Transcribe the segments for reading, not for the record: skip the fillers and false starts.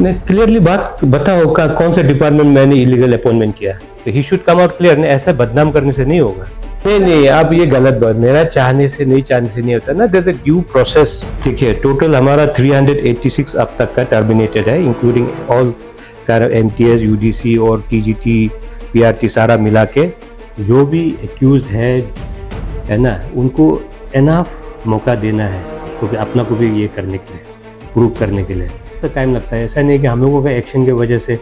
मैं क्लियरली बात बताओ का कौन सा डिपार्टमेंट मैंने इलीगल अपॉइंटमेंट किया, तो he should come out clear. ऐसा बदनाम करने से नहीं होगा। नहीं, अब ये गलत बात, मेरा चाहने से नहीं होता ना। There is a due process. ठीक है, टोटल हमारा 386 अब तक का टर्मिनेटेड है, इंक्लूडिंग ऑल MTS, UDC और TGT, PRT सारा मिला के। जो भी एक्यूज है ना, उनको एनफ मौका देना है तो अपना को भी ये करने के लिए, प्रूव करने के लिए। तो टाइम लगता है, ऐसा नहीं कि हम लोगों का एक्शन की वजह से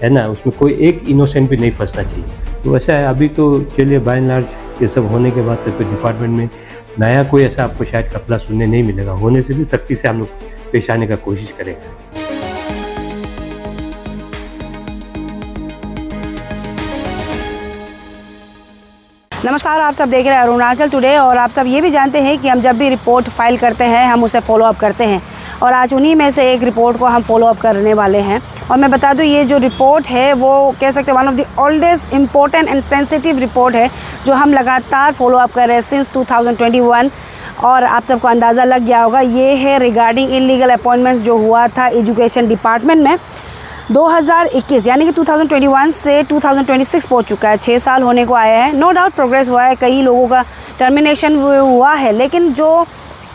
है ना, उसमें कोई एक इनोसेंट भी नहीं फंसना चाहिए। तो ऐसा है अभी तो चलिए, बाय एंड लार्ज ये सब होने के बाद से डिपार्टमेंट में नया कोई ऐसा आपको शायद कपड़ा सुनने नहीं मिलेगा। होने से भी सख्ती से हम लोग पेश आने का कोशिश करेंगे। नमस्कार, आप सब देख रहे हैं अरुणाचल टुडे और आप सब ये भी जानते हैं कि हम जब भी रिपोर्ट फाइल करते हैं हम उसे फॉलो अप करते हैं और आज उन्हीं में से एक रिपोर्ट को हम फॉलो अप करने वाले हैं। और मैं बता दूं, ये जो रिपोर्ट है वो कह सकते हैं one of the oldest important and sensitive report है जो हम लगातार फॉलो अप कर रहे हैं सिंस 2021। और आप सबको अंदाज़ा लग गया होगा, ये है रिगार्डिंग इलीगल अपॉइंटमेंट्स जो हुआ था एजुकेशन डिपार्टमेंट में 2021 यानी कि 2021 से 2026 पहुंच चुका है। 6 साल होने को आया है। नो डाउट प्रोग्रेस हुआ है, कई लोगों का टर्मिनेशन हुआ है, लेकिन जो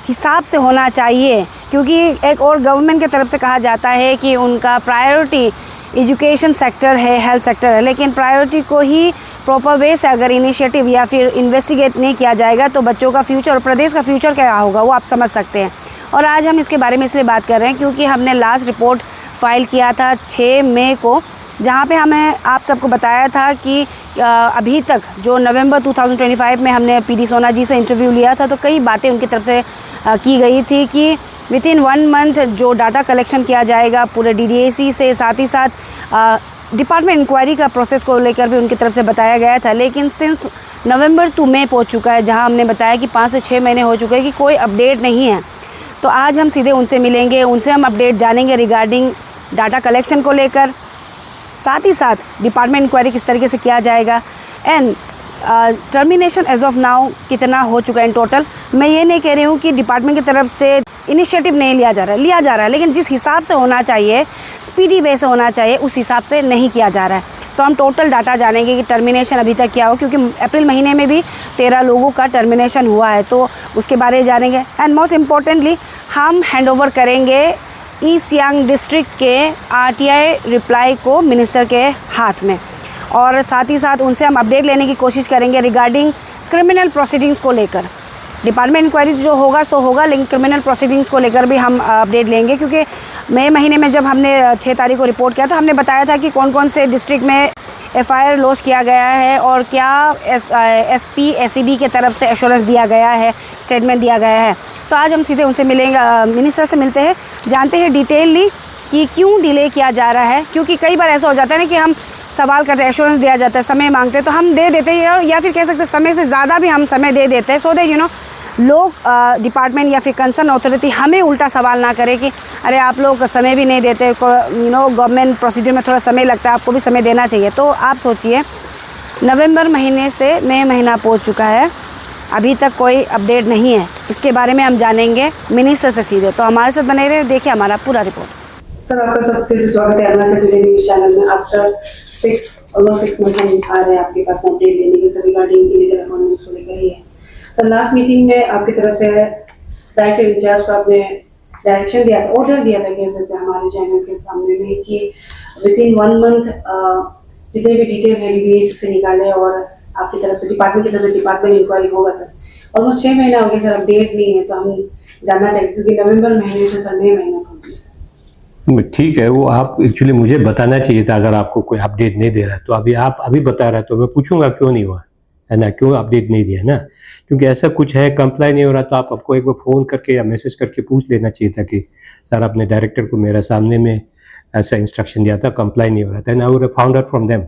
हिसाब से होना चाहिए, क्योंकि एक और गवर्नमेंट की तरफ से कहा जाता है कि उनका प्रायोरिटी एजुकेशन सेक्टर है, हेल्थ सेक्टर है, लेकिन प्रायोरिटी को ही प्रॉपर वे से अगर इनिशिएटिव या फिर इन्वेस्टिगेट नहीं किया जाएगा तो बच्चों का फ्यूचर और प्रदेश का फ्यूचर क्या होगा वो आप समझ सकते हैं। और आज हम इसके बारे में इसलिए बात कर रहे हैं क्योंकि हमने लास्ट रिपोर्ट फाइल किया था 6 मई को, जहाँ पे हमें आप सबको बताया था कि अभी तक जो नवंबर 2025 में हमने PD सोना जी से इंटरव्यू लिया था तो कई बातें उनकी तरफ से की गई थी कि विथिन 1 मंथ जो डाटा कलेक्शन किया जाएगा पूरे DDAC से, साथ ही साथ डिपार्टमेंट इंक्वायरी का प्रोसेस को लेकर भी उनकी तरफ से बताया गया था। लेकिन सिंस नवंबर टू मई पहुँच चुका है, जहाँ हमने बताया कि 5 से 6 महीने हो चुके हैं कि कोई अपडेट नहीं है। तो आज हम सीधे उनसे मिलेंगे, उनसे हम अपडेट जानेंगे रिगार्डिंग डाटा कलेक्शन को लेकर, साथ ही साथ डिपार्टमेंट इंक्वायरी किस तरीके से किया जाएगा and termination as of now कितना हो चुका है इन टोटल। मैं ये नहीं कह रही हूँ कि डिपार्टमेंट की तरफ से इनिशिएटिव नहीं लिया जा रहा है, लेकिन जिस हिसाब से होना चाहिए, स्पीडी वे से होना चाहिए, उस हिसाब से नहीं किया जा रहा है। तो हम टोटल डाटा जानेंगे कि टर्मिनेशन अभी तक क्या हो, क्योंकि अप्रैल महीने में भी 13 लोगों का टर्मिनेशन हुआ है, तो उसके बारे में जानेंगे। एंड मोस्ट इम्पॉर्टेंटली हम हैंडओवर करेंगे ईस्ट सियांग डिस्ट्रिक्ट के RTI रिप्लाई को मिनिस्टर के हाथ में, और साथ ही साथ उनसे हम अपडेट लेने की कोशिश करेंगे रिगार्डिंग क्रिमिनल प्रोसीडिंग्स को लेकर। डिपार्टमेंट इंक्वायरी जो होगा सो होगा, लेकिन क्रिमिनल प्रोसीडिंग्स को लेकर भी हम अपडेट लेंगे, क्योंकि मई महीने में जब हमने 6 तारीख को रिपोर्ट किया था हमने बताया था कि कौन कौन से डिस्ट्रिक्ट में FIR लॉन्च किया गया है और क्या SP SEB के तरफ से एश्योरेंस दिया गया है, स्टेटमेंट दिया गया है। तो आज हम सीधे उनसे मिलेंगे, मिनिस्टर से मिलते हैं, जानते हैं डिटेलली कि क्यों डिले किया जा रहा है। क्योंकि कई बार ऐसा हो जाता है ना कि हम सवाल करते हैं, एश्योरेंस दिया जाता है, समय मांगते हैं तो हम दे देते हैं, या फिर कह सकते हैं समय से ज़्यादा भी हम समय दे देते हैं, सो दैट लोग डिपार्टमेंट या फिर कंसर्न अथॉरिटी हमें उल्टा सवाल ना करे कि अरे आप लोग समय भी नहीं देते, गवर्नमेंट प्रोसीड्यूर में थोड़ा समय लगता है, आपको भी समय देना चाहिए। तो आप सोचिए, नवंबर महीने से मई महीना पहुंच चुका है, अभी तक कोई अपडेट नहीं है। इसके बारे में हम जानेंगे मिनिस्टर से सीधे, तो हमारे साथ बने रहे, देखिए हमारा पूरा रिपोर्ट। सर, आपका सब फिर से स्वागत है अरुणाचल टुडे न्यूज़ चैनल में। आफ्टर ऑलमोस्ट 6 मंथ हम आ रहे हैं आपके पास अपडेट लेने के सर रिगार्डिंग इलीगल अपॉइंटमेंट्स को लेकर ही है। सर, लास्ट मीटिंग में आपकी तरफ से डायरेक्टर इंचार्ज को आपने डायरेक्शन दिया था, ऑर्डर दिया था कह सकते हैं हमारे चैनल के सामने में कि विथिन 1 मंथ जितने भी डिटेल है DDAC से निकाले और आपकी तरफ से डिपार्टमेंट की तरफ से डिपार्टमेंट इंक्वायरी होगा। सर ऑलमोस्ट 6 महीना हो गया सर, अपडेट नहीं है, तो हम जानना चाहिए क्योंकि नवंबर महीने से सर मई महीना हो गया। ठीक है, वो आप एक्चुअली मुझे बताना चाहिए था अगर आपको कोई अपडेट नहीं दे रहा है। तो अभी आप बता रहे हैं तो मैं पूछूंगा क्यों नहीं हुआ है ना, क्यों अपडेट नहीं दिया ना, क्योंकि ऐसा कुछ है, कंप्लाई नहीं हो रहा तो आपको एक बार फ़ोन करके या मैसेज करके पूछ लेना चाहिए था कि सर आपने डायरेक्टर को मेरे सामने में ऐसा इंस्ट्रक्शन दिया था, कंप्लाई नहीं हो रहा था, आई would have found out from them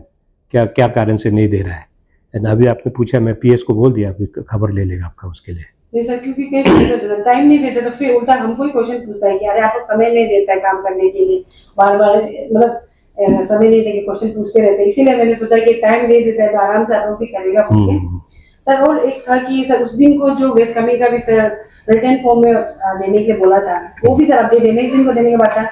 क्या कारण से नहीं दे रहा है ना। अभी आपने पूछा, मैं PS को बोल दिया, अभी खबर ले लेगा आपका उसके लिए। नहीं सर, क्योंकि कई टाइम नहीं देते तो फिर उल्टा हमको ही क्वेश्चन पूछता है कि अरे आप समय नहीं देता है काम करने के लिए, बार बार मतलब समय नहीं देके क्वेश्चन पूछते रहते हैं। इसीलिए मैंने सोचा कि टाइम दे देता है तो आराम से आप लोग भी करेगा। सर, और एक था कि सर उस दिन को जो वेस्ट कमिंग का भी सर रिटर्न फॉर्म में देने के बोला था, वो भी सर अपडेट देने दिन को देने के बाद था।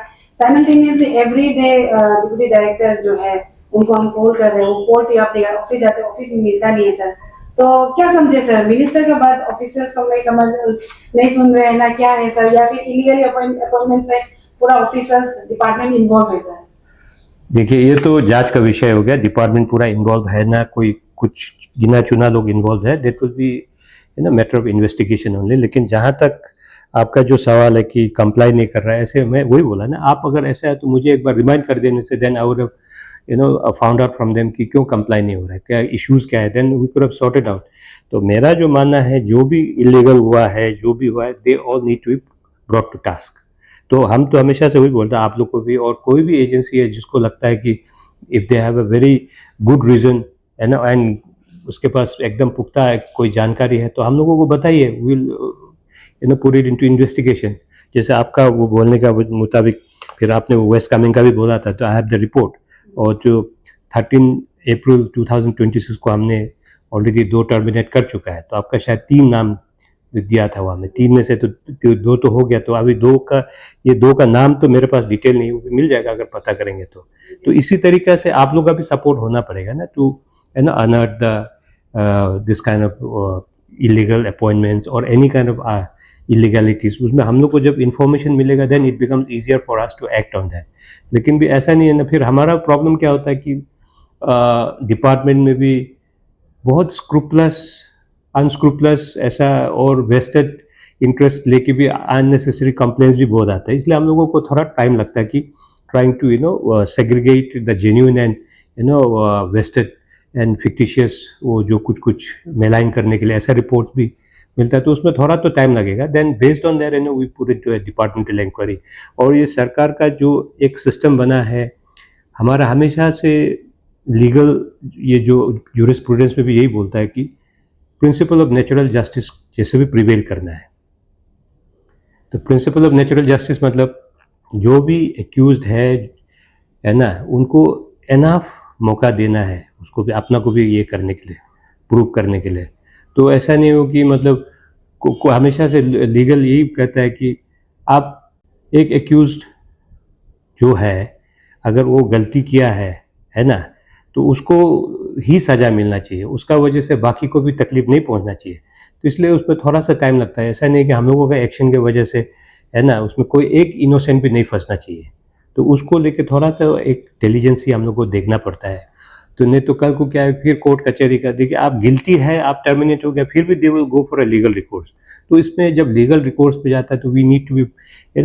Simultaneously every day deputy director जो है उनको हम कॉल कर रहे हैं, वो कॉल पे अपने ऑफिस जाते हैं, ऑफिस में मिलता नहीं है सर। तो क्या समझे सर, मिनिस्टर के बाद ऑफिसर्स को नहीं सुन रहे हैं ना, क्या है सर, या फिर इलीगली अपॉइंटमेंट में पूरा ऑफिसर्स डिपार्टमेंट इन्वॉल्व है सर? देखिए, ये तो जांच का विषय हो गया, डिपार्टमेंट पूरा इन्वॉल्व है ना, कोई कुछ गिना चुना लोग इन्वॉल्व है, that will be matter of investigation only. लेकिन जहां तक आपका जो सवाल है कि कंप्लाई नहीं कर रहा है, ऐसे मैं वही बोला ना, आप अगर ऐसा है तो मुझे एक बार रिमाइंड कर देने से then I would have found out from them कि क्यों कंप्लाई नहीं हो रहा है, क्या इश्यूज क्या है, then we could have sorted out. तो मेरा जो मानना है, जो भी इलीगल हुआ है, जो भी हुआ है, they all need to be brought to task. तो हम तो हमेशा से वही बोलते हैं, आप लोग को भी और कोई भी एजेंसी है जिसको लगता है कि if they have a very good reason and उसके पास एकदम पुख्ता है कोई जानकारी है, तो हम लोगों को बताइए, will put it into investigation. जैसे आपका वो बोलने का मुताबिक फिर आपने वो वेस्ट कामिंग का भी बोला था, तो आई हैव द रिपोर्ट। और जो 13 अप्रैल 2026 को हमने ऑलरेडी 2 टर्मिनेट कर चुका है, तो आपका शायद 3 नाम दिया था वहाँ में, 3 में से तो 2 तो हो गया, तो अभी 2 का नाम तो मेरे पास डिटेल नहीं, मिल जाएगा अगर पता करेंगे तो इसी तरीके से आप लोग का भी सपोर्ट होना पड़ेगा ना, to unearth the this kind of illegal appointments or any kind of illegalities। उसमें हम लोग को जब इंफॉर्मेशन मिलेगा then it becomes easier for us to act on that। लेकिन भी ऐसा नहीं है ना, फिर हमारा प्रॉब्लम क्या होता है कि डिपार्टमेंट में भी बहुत अनस्क्रूपलस ऐसा और वेस्टेड इंटरेस्ट लेके भी अननेसेसरी कंप्लेंट्स भी बहुत आता है। इसलिए हम लोगों को थोड़ा टाइम लगता है कि trying to segregate the genuine and wasted and fictitious, वो जो कुछ मेलाइन करने के लिए ऐसा रिपोर्ट भी मिलता है, तो उसमें थोड़ा तो टाइम लगेगा। Then based on that we put it to departmental inquiry. और ये सरकार का जो एक सिस्टम बना है हमारा, हमेशा से लीगल, ये जो जूरिस्प्रूडेंस में भी यही बोलता है कि प्रिंसिपल ऑफ नेचुरल जस्टिस जैसे भी प्रिवेल करना है। तो प्रिंसिपल ऑफ नेचुरल जस्टिस मतलब जो भी एक्यूज्ड है ना, उनको एनफ मौका देना है, उसको भी अपना को भी ये करने के लिए, प्रूव करने के लिए। तो ऐसा नहीं हो कि मतलब को हमेशा से लीगल यही कहता है कि आप एक एक्यूज्ड जो है अगर वो गलती किया है ना, तो उसको ही सज़ा मिलना चाहिए, उसका वजह से बाकी को भी तकलीफ नहीं पहुंचना चाहिए। तो इसलिए उसमें थोड़ा सा टाइम लगता है। ऐसा नहीं कि हम लोगों का एक्शन के वजह से है ना, उसमें कोई एक इनोसेंट भी नहीं फंसना चाहिए। तो उसको लेके थोड़ा सा एक डिलीजेंसी हम लोग को देखना पड़ता है। तो नहीं तो कल को क्या है, फिर कोर्ट कचहरी का देखिए, आप गिल्टी है, आप टर्मिनेट हो गया, फिर भी they will go for a legal recourse. तो इसमें जब लीगल रिकोर्स पे जाता है तो we need to be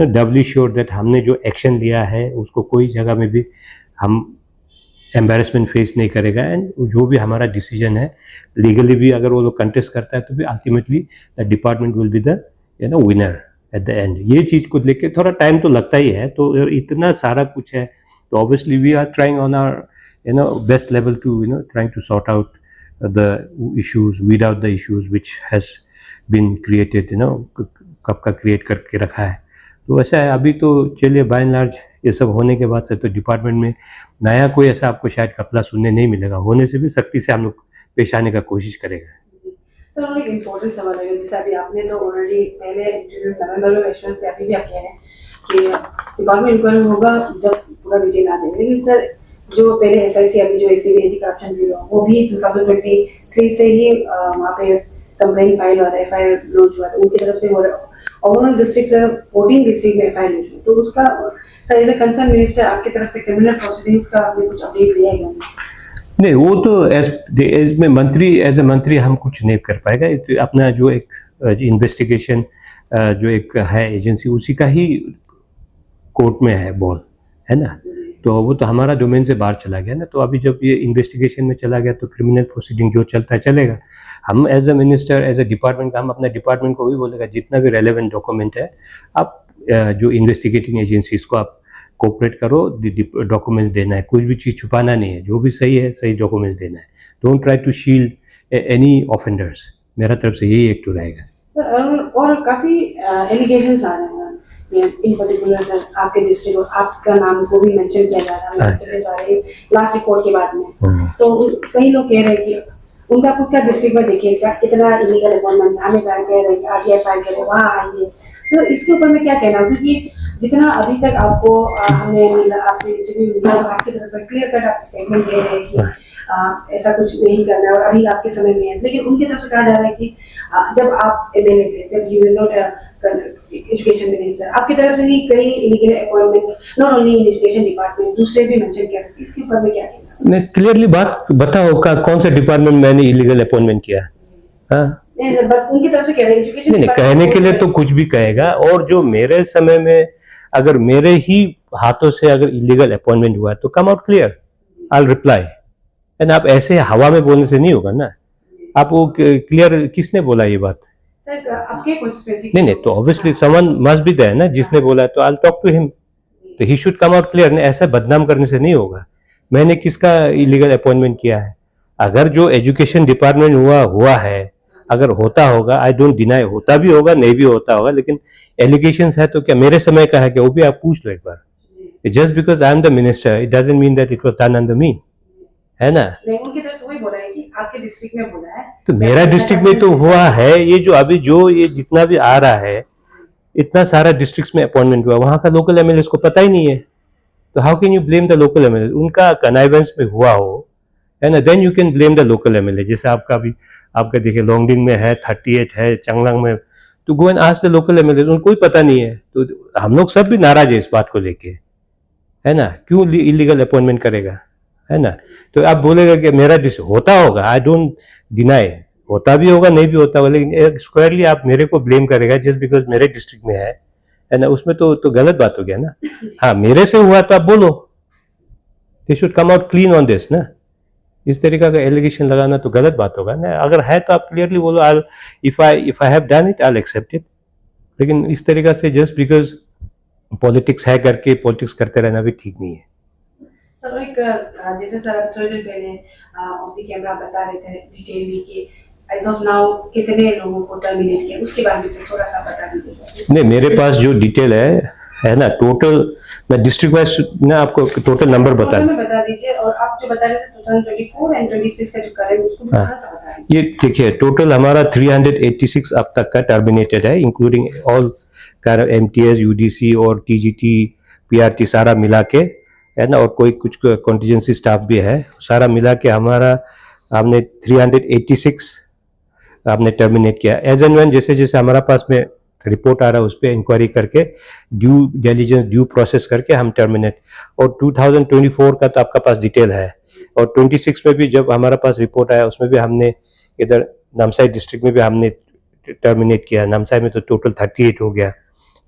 doubly sure that हमने जो एक्शन लिया है उसको कोई जगह में भी हम एम्बेरसमेंट फेस नहीं करेगा, एंड जो भी हमारा डिसीजन है लीगली भी अगर वो लोग कंटेस्ट करता है तो भी ultimately the department will be the winner at the end. ये चीज़ को लेके थोड़ा टाइम तो लगता ही है। तो इतना सारा कुछ है, तो obviously we are trying on our best level to trying to sort out the issues, weed out the issues which has been created, कब का क्रिएट करके रखा है। तो ऐसा है अभी। तो चलिए, बाय एंड लार्ज ये सब होने के बाद से तो डिपार्टमेंट में नया कोई ऐसा आपको शायद कपड़ा सुनने नहीं मिलेगा। होने से भी सख्ती से हम लोग पेश आने का कोशिश करेगा। सर, एक इम्पोर्टेंट सवाल है, जैसे अभी आपने तो ऑलरेडी पहले इंटरव्यू नवंबर में एश्योरेंस अभी भी आप कह रहे हैं कि डिपार्टमेंट इंक्वायरी होगा जब पूरा डिटेल आ जाएगा। लेकिन सर, जो पहले एसआईसी, अभी जो एसीबी एंटी करप्शन ब्यूरो, वो भी 2023 से ही वहाँ पे कंप्लेन फाइल और एफआईआर लॉन्च हुआ था उनकी तरफ से। ओवरऑल डिस्ट्रिक्ट से 14 डिस्ट्रिक्ट में एफआईआर लॉन्च हुआ, तो उसका sir as a concern minister आपकी तरफ से क्रिमिनल प्रोसीडिंग्स का आपने कुछ अपडेट लिया है? नहीं, वो तो एज ए मंत्री हम कुछ नहीं कर पाएगा। अपना जो एक इन्वेस्टिगेशन जो एक है एजेंसी, उसी का ही कोर्ट में है बॉल, है ना। तो वो तो हमारा डोमेन से बाहर चला गया ना। तो अभी जब ये इन्वेस्टिगेशन में चला गया तो क्रिमिनल प्रोसीडिंग जो चलता है चलेगा। हम as a minister, as a department, हम अपने डिपार्टमेंट को भी बोलेगा जितना भी रेलेवेंट डॉक्यूमेंट है आप जो इन्वेस्टिगेटिंग एजेंसीज को आप कोऑपरेट करो, डॉक्यूमेंट्स देना है, कुछ भी चीज़ छुपाना नहीं है, जो भी सही है सही डॉक्यूमेंट्स देना है। Don't try to shield any offenders. मेरा तरफ से यही एक टू रहेगा सर। और काफ़ी एलिगेशंस आ रहे हैं इन पर्टिकुलर सर, आपके डिस्ट्रिक्ट और आपका नाम को भी मेंशन किया जा रहा है सारे लास्ट रिपोर्ट के बाद में। तो कई लोग कह रहे हैं कि उनका खुद का डिस्ट्रिक्ट में देखिएगा कितना इलीगल अपॉइंटमेंट्स, हमें कह रहे हैं कि आरटीआई फाइल करें वहाँ आइए। तो इसके ऊपर में क्या कहना है, क्योंकि जितना अभी तक आपको हमने मिला, आपसे इंटरव्यू मिला, तो आपकी तरफ से क्लियर कट आप स्टेटमेंट दे रहे हैं कि ऐसा कुछ नहीं करना है और अभी आपके समय में है, लेकिन उनकी तरफ से कहा जा रहा है कि जब आप एमएलए थे, जब you were not education minister, आपकी तरफ से ही कई illegal appointment not only in education department दूसरे भी मेंशन किया, इसके ऊपर में क्या कहना? मैं क्लियरली बात बताओ कौन से डिपार्टमेंट मैंने इलीगल अपॉइंटमेंट किया? हाँ, उनकी तरफ से कह रहे हैं एजुकेशन नहीं कहने के लिए तो कुछ भी कहेगा। और जो मेरे समय में अगर मेरे ही हाथों से अगर इलीगल अपॉइंटमेंट हुआ तो कम out clear, I will reply. And आप ऐसे हवा में बोलने से नहीं होगा ना। आप वो क्लियर किसने बोला ये बात? सर आपके कुछ स्पेसिफिक नहीं तो obviously someone must be there ना, जिसने बोला तो I will talk to him, तो he should come out clear. ऐसा बदनाम करने से नहीं होगा। मैंने किसका इलीगल अपॉइंटमेंट किया है? अगर जो एजुकेशन डिपार्टमेंट हुआ है, अगर होता होगा, आई डोंट डिनाई, होता भी होगा नहीं भी होता होगा, लेकिन एलिगेशंस है तो क्या मेरे समय का है क्या? वो भी आप पूछ लो एक बार। Just because I am the minister it doesn't mean that it was done under me, है ना? नहीं, उनकी तरफ से वही बोला है कि आपके डिस्ट्रिक्ट में बोला है, तो मेरा डिस्ट्रिक्ट में तो हुआ है। ये जो अभी जो ये जितना भी आ रहा है, इतना सारा डिस्ट्रिक्ट्स में अपॉइंटमेंट हुआ, वहां का लोकल एमएलए को पता ही नहीं है, तो how can you blame the local MLA? उनका कनाइवेंस में हुआ हो, है ना, then you can blame the local MLA. जैसे आपका भी आपका देखिए लोंगडिंग में है 38 है, चांगलांग में, तो go and ask the local MLA, उनको कोई पता नहीं है। तो हम लोग सब भी नाराज है इस बात को लेके, है ना? क्यों इलीगल अपॉइंटमेंट करेगा, है ना? तो आप बोलेगा कि मेरा होता होगा, आई डोंट डिनाई, होता भी होगा नहीं भी होता होगा, लेकिन स्क्वायरली आप मेरे को ब्लेम करेगा जस्ट बिकॉज मेरे डिस्ट्रिक्ट में है ना? उसमें तो गलत बात हो गया ना। हाँ, मेरे से हुआ तो आप बोलो, they should come out clean on this ना। इस तरीका का एलिगेशन लगाना तो गलत बात होगा ना। अगर है तो आप क्लियरली बोलो, I if I have done it I will accept it. लेकिन इस तरीका से जस्ट बिकॉज पॉलिटिक्स है करके पॉलिटिक्स करते रहना भी ठीक नहीं है। सर एक जैसे सर आप थोड़ी देर पहले ऑफ द कैमरा बता रहे थे डिटेल में कि एज ऑफ नाउ कितने लोगों को टर्मिनेट किया, उसके बारे में से थोड़ा सा बता दीजिए। नहीं, मेरे पास जो डिटेल है ना, टोटल मैं डिस्ट्रिक्ट वाइज ना आपको टोटल नंबर बता दीजिए, और आप जो बता रहे थे 2024 एंड 26 का जो करंट उसको भी थोड़ा सा बताइए। ये देखिए टोटल हमारा 386 अब तक का टर्मिनेटेड है, इंक्लूडिंग ऑल एमटीएस, यूडीसी और टीजीटी, पीआरटी सारा मिला के, है ना, और कोई कुछ कॉन्टीजेंसी स्टाफ भी है, सारा मिला के हमारा हमने 386 आपने टर्मिनेट किया। एज एंड व्हेन जैसे जैसे हमारा पास में रिपोर्ट आ रहा है उस पर इंक्वायरी करके ड्यू डिलीजेंस ड्यू प्रोसेस करके हम टर्मिनेट। और 2024 का तो आपका पास डिटेल है, और 26 में भी जब हमारा पास रिपोर्ट आया उसमें भी हमने इधर नामसाई डिस्ट्रिक्ट में भी हमने टर्मिनेट किया। नामसाई में तो टोटल 38 हो गया।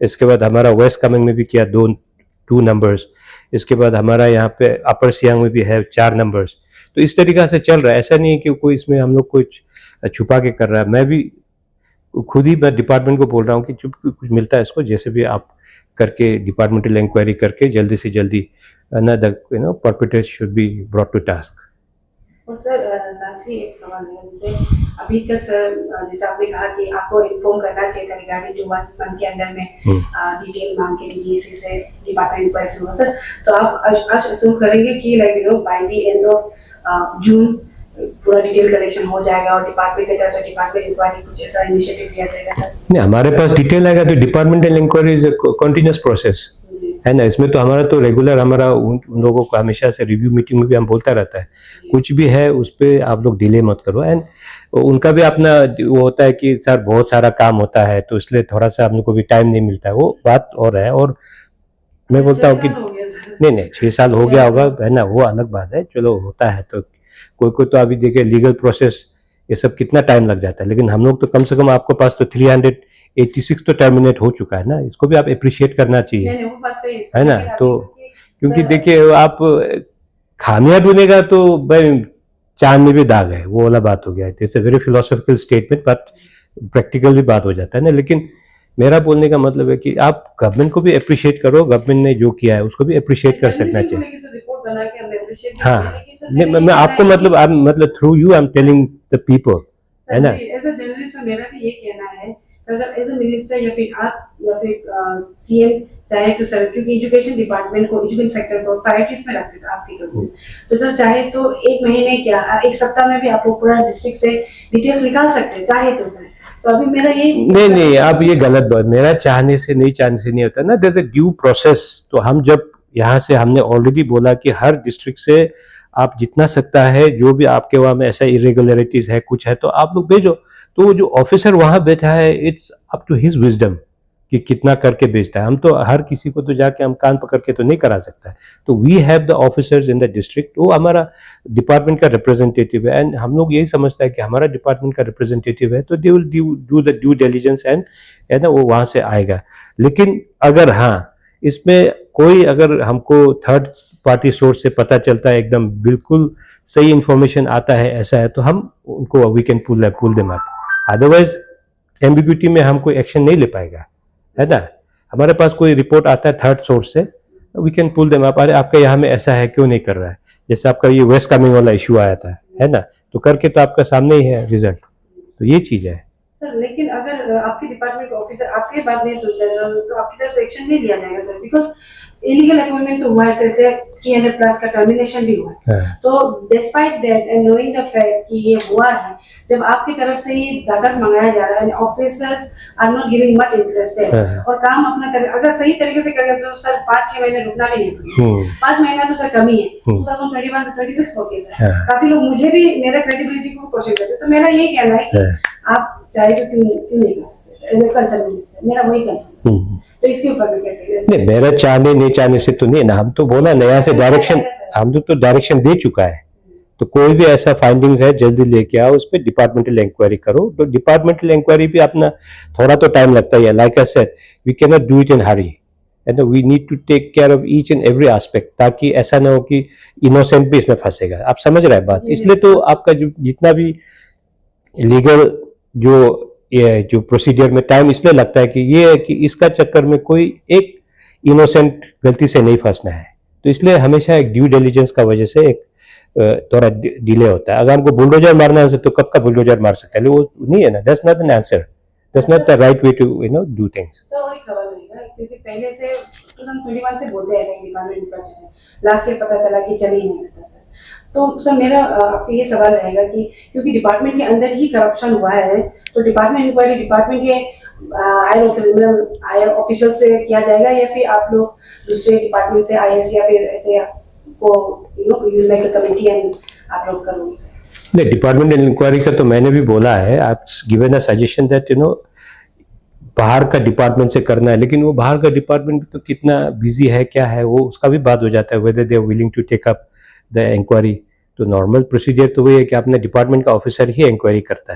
इसके बाद हमारा वेस्ट कामेंग में भी किया 2 नंबर्स। इसके बाद हमारा यहाँ पे अपर सियांग में भी है 4 नंबर्स। तो इस तरीका से चल रहा है, ऐसा नहीं है कि कोई इसमें हम लोग कुछ छुपा के कर रहा है। मैं भी खुद ही मैं डिपार्टमेंट को बोल रहा हूँ कि चुप कुछ मिलता है इसको, जैसे भी आप करके डिपार्टमेंटल इंक्वायरी करके जल्दी से जल्दी ना the perpetrator should be brought to task. और सर लास्टली एक सवाल है, जैसे अभी तक सर जैसे आपने कहा कि आपको इन्फॉर्म करना चाहिए था रिगार्डिंग जो 1 मंथ के अंदर में डिटेल मांग के लिए डीएसी से डिपार्टमेंट इंक्वायरी हुआ सर, तो आप आज असूम करेंगे कि like by the end of June पूरा डिटेल कलेक्शन हो जाएगा और डिपार्टमेंट के तरफ से डिपार्टमेंट इंक्वायरी कुछ ऐसा इनिशिएटिव लिया जाएगा सर? नहीं, हमारे पास डिटेल आएगा तो departmental inquiry is continuous process, है ना। इसमें तो हमारा तो रेगुलर हमारा उन लोगों को हमेशा से रिव्यू मीटिंग में भी हम बोलता रहता है, कुछ भी है उस पर आप लोग डिले मत करो। एंड उनका भी अपना वो होता है कि सर बहुत सारा काम होता है तो इसलिए थोड़ा सा हम लोग को भी टाइम नहीं मिलता है, वो बात और है। और मैं बोलता हूँ कि नहीं 6 साल हो गया होगा, है ना, वो अलग बात है, चलो होता है। तो कोई तो अभी देखिए लीगल प्रोसेस ये सब कितना टाइम लग जाता है, लेकिन हम लोग तो कम से कम आपके पास तो 386 तो टर्मिनेट हो चुका है ना, इसको भी आप अप्रिशिएट करना चाहिए, है ना। तो क्योंकि देखिए आप खामियां ढूंढेगा तो भाई चांद में भी दाग है, वो वाला बात हो गया है। It's a very philosophical statement but practical भी बात हो जाता है ना। लेकिन मेरा बोलने का मतलब है कि आप गवर्नमेंट को भी अप्रिशिएट करो, गवर्नमेंट ने जो किया है उसको भी अप्रिशिएट कर सकना चाहिए। हाँ, मैं आपको मतलब through you I am telling the people, है ना। एज अ जर्नलिस्ट मेरा भी ये कहना है, अगर एज अ मिनिस्टर या फिर आप या फिर सीएम चाहे तो सर, क्योंकि एजुकेशन डिपार्टमेंट को एजुकेशन सेक्टर को प्रायोरिटीज में रखते थे आपकी गवर्नमेंट, तो सर चाहे तो 1 महीने क्या 1 सप्ताह में भी आप लोग पूरा डिस्ट्रिक्ट से डिटेल्स निकाल सकते हैं चाहे तो सर। तो अभी मेरा ये नहीं आप ये गलत बात, मेरा चाहने से नहीं होता ना, there is a due process. तो हम जब यहाँ से हमने ऑलरेडी बोला कि हर डिस्ट्रिक्ट से आप जितना सकता है, जो भी आपके वहाँ में ऐसा इरेगुलरिटीज है कुछ है तो आप लोग भेजो। तो वो जो ऑफिसर वहाँ बैठा है, it's up to his wisdom कि कितना करके भेजता है। हम तो हर किसी को तो जाके हम कान पकड़ के तो नहीं करा सकता है। तो we have the officers in the district, वो हमारा डिपार्टमेंट का रिप्रेजेंटेटिव है एंड हम लोग यही समझता है कि हमारा डिपार्टमेंट का रिप्रेजेंटेटिव है तो they will do the due diligence and है ना, वो वहां से आएगा। लेकिन अगर हाँ इसमें कोई अगर हमको थर्ड पार्टी सोर्स से पता चलता है, एकदम बिल्कुल सही इंफॉर्मेशन आता है ऐसा है, तो हम उनको we can pull them up. Otherwise ambiguity में हम कोई एक्शन नहीं ले पाएगा, है ना। हमारे पास कोई रिपोर्ट आता है थर्ड सोर्स से, we can pull them up. अरे आपके यहाँ में ऐसा है, क्यों नहीं कर रहा है? जैसे आपका ये वेस्ट कामिंग वाला इशू आया था, है ना, तो करके तो आपका सामने ही है रिजल्ट। तो ये चीज है सर। लेकिन अगर आपके डिपार्टमेंट ऑफिसर आपके बात नहीं सुन रहे तो आपकी तरफ से एक्शन नहीं लिया जाएगा सर, बिकॉज इलीगल अपॉइंटमेंट तो हुआ है, ऐसे 300 प्लस का टर्मिनेशन भी हुआ है। तो despite that and knowing the fact कि ये हुआ है, जब आपकी तरफ से ये डाटा मंगाया जा रहा है, officers are not giving much interest है और काम अपना करे, अगर सही तरीके से करेगा तो सर 5-6 महीने रुकना भी नहीं पड़ेगा। 5 महीना तो सर कमी है, 2021 से 26 हो गया सर। काफी लोग मुझे भी मेरा क्रेडिबिलिटी को क्वेश्चन करते, तो मेरा यही कहना है कि आप चाहे तो क्यों नहीं कर सकते, कंसर्न मिनिस्टर मेरा वही कंसर्न। तो इसके ऊपर भी क्या करेंगे? नहीं, मेरा चाहने नहीं चाहने से तो नहीं ना, हम तो बोला नया से डायरेक्शन, हम तो डायरेक्शन दे चुका है। तो कोई भी ऐसा फाइंडिंग्स है जल्दी लेके आओ, उस पर डिपार्टमेंटल इंक्वायरी करो। तो डिपार्टमेंटल इंक्वायरी भी अपना थोड़ा तो टाइम लगता है, like I said we can not do it in hurry and we need to take care of each and every aspect, ताकि ऐसा ना हो कि इनोसेंट भी इसमें फंसेगा। आप समझ रहे हैं बात? इसलिए तो आपका जो जितना भी लीगल जो प्रोसीजर में टाइम इसलिए लगता है कि ये है कि इसका चक्कर में कोई एक इनोसेंट गलती से नहीं फंसना है। तो इसलिए हमेशा एक ड्यू डिलिजेंस का वजह से एक थोड़ा डिले होता है। अगर हमको बुलडोजर मारना है तो कब का बुलडोजर मार सकता है, वो नहीं है ना, that's not an answer, that's not the right way to do things. Sir और एक सवाल रहेगा, क्योंकि पहले से 2021 से बोलते हैं डिपार्टमेंट का, लास्ट ईयर पता चला कि चल ही नहीं रहता सर। तो सर मेरा आपसे ये सवाल रहेगा कि क्योंकि डिपार्टमेंट के अंदर ही करप्शन हुआ है, तो डिपार्टमेंट इंक्वायरी डिपार्टमेंट के हायर ऑफिशियल से किया जाएगा या फिर आप लोग दूसरे डिपार्टमेंट से IAS या फिर ऐसे आपको मेक अ कमेटी एंड आप लोग करोगे? नहीं, डिपार्टमेंटल इंक्वायरी का तो मैंने भी बोला है, आप गिवन अ सजेशन दैट बाहर का डिपार्टमेंट से करना है, लेकिन वो बाहर का डिपार्टमेंट तो कितना बिजी है क्या है वो उसका भी बात हो जाता है, whether they are willing to take up the inquiry. तो नॉर्मल प्रोसीजर तो वही है कि अपने डिपार्टमेंट का ऑफिसर ही इंक्वायरी करता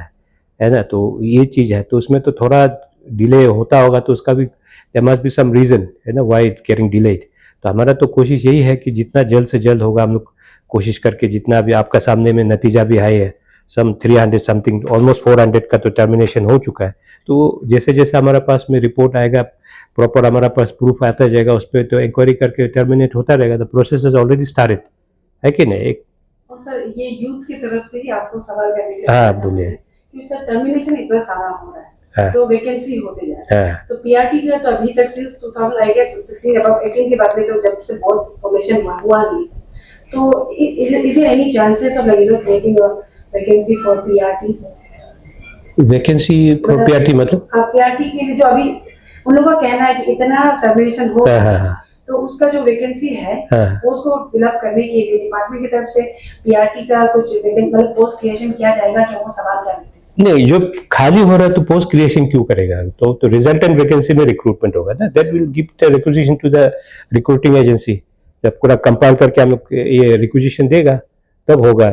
है ना। तो ये चीज़ है, तो उसमें तो थोड़ा डिले होता होगा, तो उसका भी there must be some reason, है ना, व्हाई इट्स गेटिंग डिलेड। तो हमारा तो कोशिश यही है कि जितना जल्द से जल्द होगा हम लोग कोशिश करके, जितना भी आपका सामने में नतीजा भी आए है, सम 300 समथिंग ऑलमोस्ट 400 का तो टर्मिनेशन हो चुका है। तो जैसे जैसे हमारे पास में रिपोर्ट आएगा, प्रॉपर हमारा पास प्रूफ आता जाएगा, उस पर तो इंक्वायरी करके टर्मिनेट होता रहेगा। The process is already started, है कि नहीं? एक और सर ये यूथ की तरफ से ही आपको सवाल करने के, हाँ बोलिए। क्योंकि सर टर्मिनेशन इतना सारा हो रहा है, हाँ, तो वैकेंसी होते जा रहा है। हाँ, तो PRT का तो अभी तक सिंस 2016 अबाउट 18 के बाद में तो जब से बहुत फॉर्मेशन हुआ नहीं सर। तो is there any chances of creating a vacancy for PRT sir? Vacancy for PRT मतलब? हाँ, PRT के लिए जो अभी उन लोगों का कहना है कि इतना टर्मिनेशन हो रहा है, हाँ, तो उसका जो वैकेंसी है हाँ, उसको फिलअप करने के लिए डिपार्टमेंट की तरफ से PRT का कुछ मतलब पोस्ट क्रिएशन किया जाएगा कि वो सवाल कर रहे थे? नहीं, जो खाली हो रहा है तो पोस्ट क्रिएशन क्यों करेगा? तो रिजल्टेंट वैकेंसी में रिक्रूटमेंट होगा ना, that will give the requisition to the recruiting agency. जब पूरा कंपाइल करके हम लोग ये रिक्विजिशन देगा तब होगा।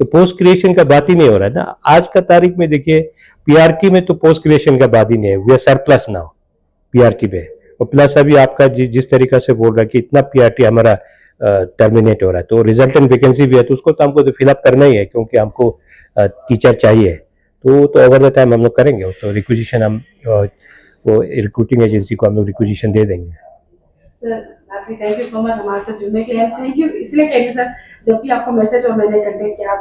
तो पोस्ट क्रिएशन का बात ही नहीं हो रहा है ना आज का तारीख में। देखिए PRT में तो पोस्ट क्रिएशन का बात ही नहीं है, we are surplus now PRT पे। और प्लस अभी आपका जिस तरीका से बोल रहा है कि इतना PRT हमारा टर्मिनेट हो रहा है, तो रिजल्टेंट वैकेंसी भी है, तो उसको तो हमको तो फिलअप करना ही है, क्योंकि हमको टीचर चाहिए। तो ओवर द टाइम हम लोग करेंगे, तो रिक्विजिशन हम वो रिक्रूटिंग एजेंसी को हम लोग रिक्विजिशन दे देंगे। Sir lastly thank you so much हमारे साथ जुड़ने के लिए। थैंक यू इसलिए कह रही हूँ सर, जब भी आपको मैसेज और मैंने कंटेक्ट किया,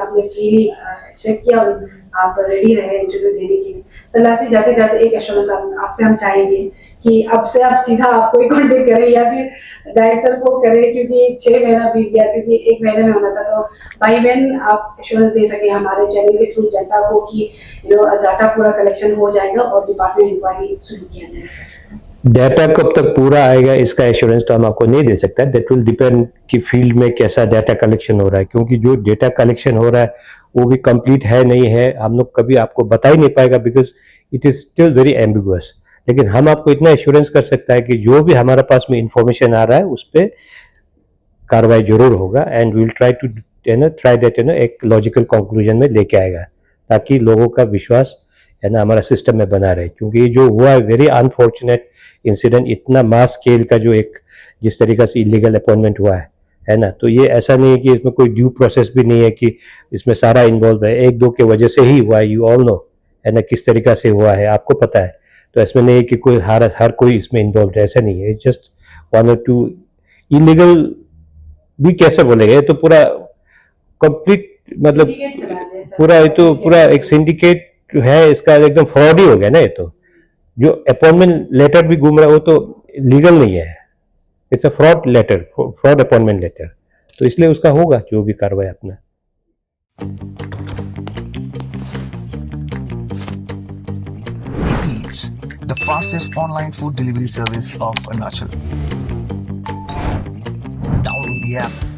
आपने फ्रीली एक्सेप्ट किया और आप रेडी रहे इंटरव्यू देने के लिए। सर लास्टली जाते जाते एक एश्योरेंस आपसे हम चाहेंगे कि अब से आप सीधा आपको ही कॉन्टेक्ट करें या फिर डायरेक्टर को करें, क्योंकि 6 महीना बीत गया, क्योंकि 1 महीने में होना था। तो भाई बहन आप एश्योरेंस दे सके हमारे चैनल के थ्रू जनता को कि डाटा पूरा कलेक्शन हो जाएगा और डिपार्टमेंट इंक्वायरी शुरू किया जाएगा। डाटा कब तक पूरा आएगा इसका एश्योरेंस तो हम आपको नहीं दे सकता। दैट विल डिपेंड कि फील्ड में कैसा डाटा कलेक्शन हो रहा है, क्योंकि जो डाटा कलेक्शन हो रहा है वो भी कंप्लीट है नहीं है हम लोग कभी आपको बता ही नहीं पाएगा, because it is still very ambiguous. लेकिन हम आपको इतना एश्योरेंस कर सकता है कि जो भी हमारे पास में इंफॉर्मेशन आ रहा है उस पर कार्रवाई जरूर होगा, and will try to try that एक लॉजिकल कंक्लूजन में लेके आएगा, ताकि लोगों का विश्वास हमारा सिस्टम में बना रहे। क्योंकि ये जो हुआ है वेरी अनफॉर्चुनेट इंसिडेंट, इतना मास स्केल का जो एक जिस तरीके से इलीगल अपॉइंटमेंट हुआ है ना, तो ये ऐसा नहीं है कि इसमें कोई ड्यू प्रोसेस भी नहीं है कि इसमें सारा इन्वॉल्व है, 1-2 के वजह से ही हुआ है। यू ऑल नो है ना किस तरीका से हुआ है, आपको पता है। तो इसमें नहीं है कि कोई हर कोई इसमें इन्वॉल्व है, ऐसा नहीं है। जस्ट 1 or 2 इलीगल भी कैसे बोलेंगे, ये तो पूरा कंप्लीट मतलब पूरा ये तो पूरा एक सिंडिकेट है, इसका एकदम फ्रॉड ही हो गया ना। ये तो जो अपॉइंटमेंट लेटर भी घूम रहा है वो तो लीगल नहीं है, it's a fraud letter, fraud appointment letter. तो इसलिए उसका होगा जो भी कार्रवाई अपना। Eats, the fastest online food delivery service of Arunachal. Download the app